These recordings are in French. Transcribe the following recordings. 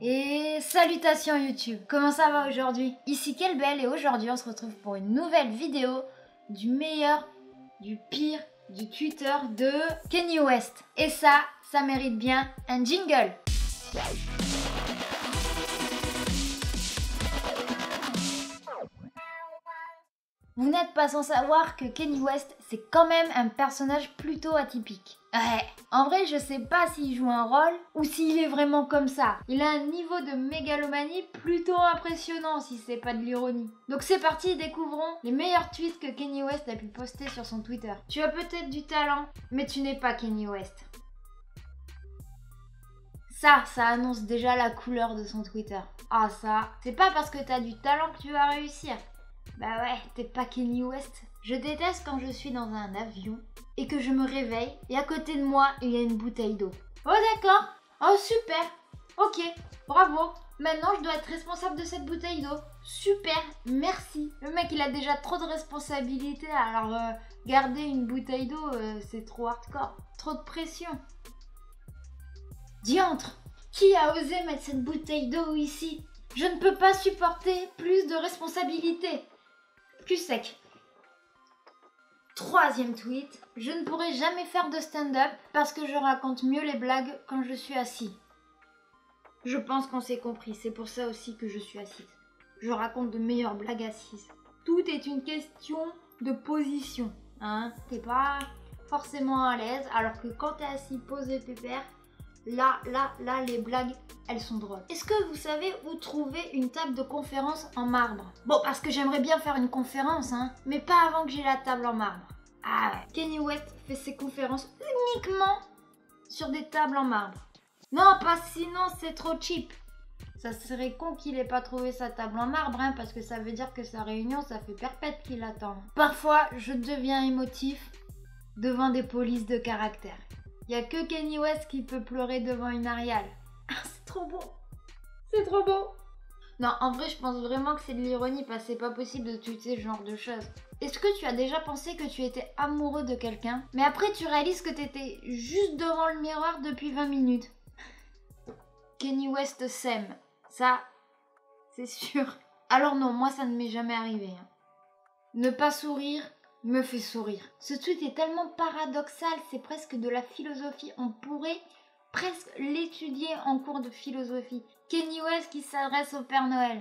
Et salutations YouTube, comment ça va aujourd'hui? Ici Kelbel et aujourd'hui on se retrouve pour une nouvelle vidéo du meilleur, du pire, du Twitter de Kanye West. Et ça mérite bien un jingle. Vous n'êtes pas sans savoir que Kanye West, c'est quand même un personnage plutôt atypique. Ouais, en vrai, je sais pas s'il joue un rôle ou s'il est vraiment comme ça. Il a un niveau de mégalomanie plutôt impressionnant si c'est pas de l'ironie. Donc c'est parti, découvrons les meilleurs tweets que Kanye West a pu poster sur son Twitter. Tu as peut-être du talent, mais tu n'es pas Kanye West. Ça annonce déjà la couleur de son Twitter. Ah ça, c'est pas parce que t'as du talent que tu vas réussir. Bah ouais, t'es pas Kanye West. Je déteste quand je suis dans un avion et que je me réveille et à côté de moi, il y a une bouteille d'eau. Oh d'accord. Oh super. Ok, bravo. Maintenant, je dois être responsable de cette bouteille d'eau. Super, merci. Le mec, il a déjà trop de responsabilités, alors garder une bouteille d'eau, c'est trop hardcore. Trop de pression. Diantre, qui a osé mettre cette bouteille d'eau ici? Je ne peux pas supporter plus de responsabilités. Cul sec. Troisième tweet. Je ne pourrai jamais faire de stand-up parce que je raconte mieux les blagues quand je suis assis. Je pense qu'on s'est compris, c'est pour ça aussi que je suis assise. Je raconte de meilleures blagues assises. Tout est une question de position. Hein? T'es pas forcément à l'aise, alors que quand t'es assis posé pépère, là, les blagues, elles sont drôles. Est-ce que vous savez où trouver une table de conférence en marbre? Bon, parce que j'aimerais bien faire une conférence, hein, mais pas avant que j'ai la table en marbre. Ah ouais. Kanye West fait ses conférences uniquement sur des tables en marbre. Non, pas sinon c'est trop cheap. Ça serait con qu'il ait pas trouvé sa table en marbre, hein, parce que ça veut dire que sa réunion, ça fait perpète qu'il attend. Parfois, je deviens émotif devant des polices de caractère. Il n'y a que Kanye West qui peut pleurer devant une Arial. Ah, c'est trop beau. C'est trop beau. Non, en vrai, je pense vraiment que c'est de l'ironie parce que c'est pas possible de tweeter ce genre de choses. Est-ce que tu as déjà pensé que tu étais amoureux de quelqu'un, mais après tu réalises que t'étais juste devant le miroir depuis 20 minutes? Kanye West s'aime. Ça, c'est sûr. Alors non, moi ça ne m'est jamais arrivé. Hein. Ne pas sourire me fait sourire. Ce tweet est tellement paradoxal, c'est presque de la philosophie. On pourrait presque l'étudier en cours de philosophie. Kanye West qui s'adresse au Père Noël.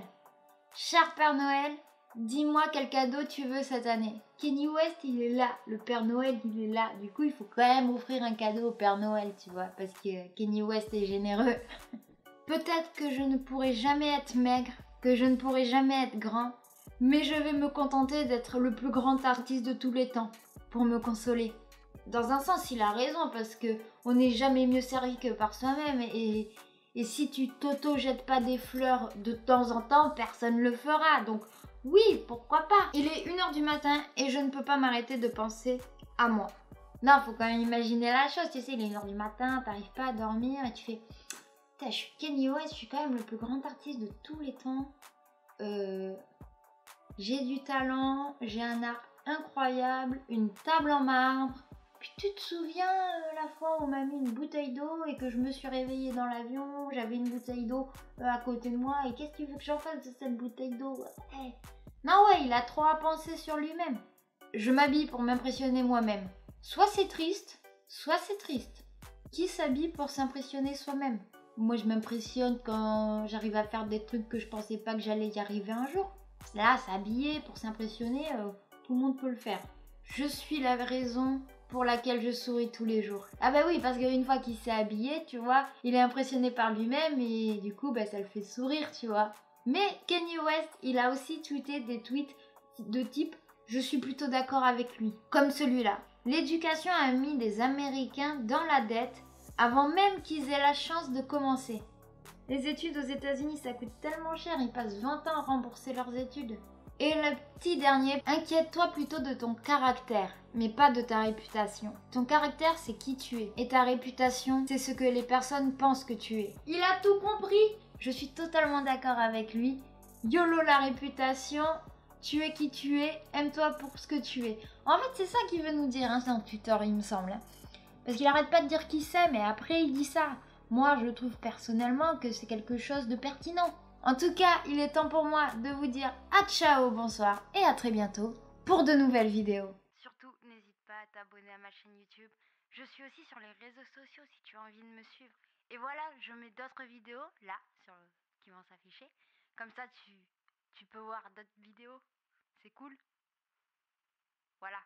Cher Père Noël, dis-moi quel cadeau tu veux cette année. Kanye West, il est là. Le Père Noël, il est là. Du coup, il faut quand même offrir un cadeau au Père Noël, tu vois, parce que Kanye West est généreux. Peut-être que je ne pourrai jamais être maigre, que je ne pourrai jamais être grand, mais je vais me contenter d'être le plus grand artiste de tous les temps, pour me consoler. Dans un sens, il a raison, parce que on n'est jamais mieux servi que par soi-même, et si tu t'auto-jettes pas des fleurs de temps en temps, personne ne le fera, donc oui, pourquoi pas. Il est 1h du matin, et je ne peux pas m'arrêter de penser à moi. Non, faut quand même imaginer la chose, tu sais, il est 1h du matin, t'arrives pas à dormir, et tu fais... Putain, je suis Kanye West, je suis quand même le plus grand artiste de tous les temps. J'ai du talent, j'ai un art incroyable, une table en marbre. Puis tu te souviens la fois où on m'a mis une bouteille d'eau et que je me suis réveillée dans l'avion, j'avais une bouteille d'eau à côté de moi et qu'est-ce que tu veux que j'en fasse de cette bouteille d'eau? Non ouais, il a trop à penser sur lui-même. Je m'habille pour m'impressionner moi-même. Soit c'est triste, soit c'est triste. Qui s'habille pour s'impressionner soi-même? Moi je m'impressionne quand j'arrive à faire des trucs que je pensais pas que j'allais y arriver un jour. Là, s'habiller pour s'impressionner, tout le monde peut le faire. Je suis la raison pour laquelle je souris tous les jours. Ah bah oui, parce qu'une fois qu'il s'est habillé, tu vois, il est impressionné par lui-même et du coup, bah, ça le fait sourire, tu vois. Mais Kanye West, il a aussi tweeté des tweets de type « Je suis plutôt d'accord avec lui », comme celui-là. L'éducation a mis des Américains dans la dette avant même qu'ils aient la chance de commencer. Les études aux États-Unis, ça coûte tellement cher, ils passent 20 ans à rembourser leurs études. Et le petit dernier, inquiète-toi plutôt de ton caractère, mais pas de ta réputation. Ton caractère, c'est qui tu es. Et ta réputation, c'est ce que les personnes pensent que tu es. Il a tout compris. Je suis totalement d'accord avec lui. YOLO la réputation, tu es qui tu es, aime-toi pour ce que tu es. En fait, c'est ça qu'il veut nous dire, hein, c'est un tuteur, il me semble. Parce qu'il arrête pas de dire qui c'est, mais après il dit ça. moi je trouve personnellement que c'est quelque chose de pertinent. En tout cas, il est temps pour moi de vous dire à ciao, bonsoir et à très bientôt pour de nouvelles vidéos. Surtout, n'hésite pas à t'abonner à ma chaîne YouTube. Je suis aussi sur les réseaux sociaux si tu as envie de me suivre. Et voilà, je mets d'autres vidéos là qui vont s'afficher. Comme ça, tu peux voir d'autres vidéos. C'est cool. Voilà.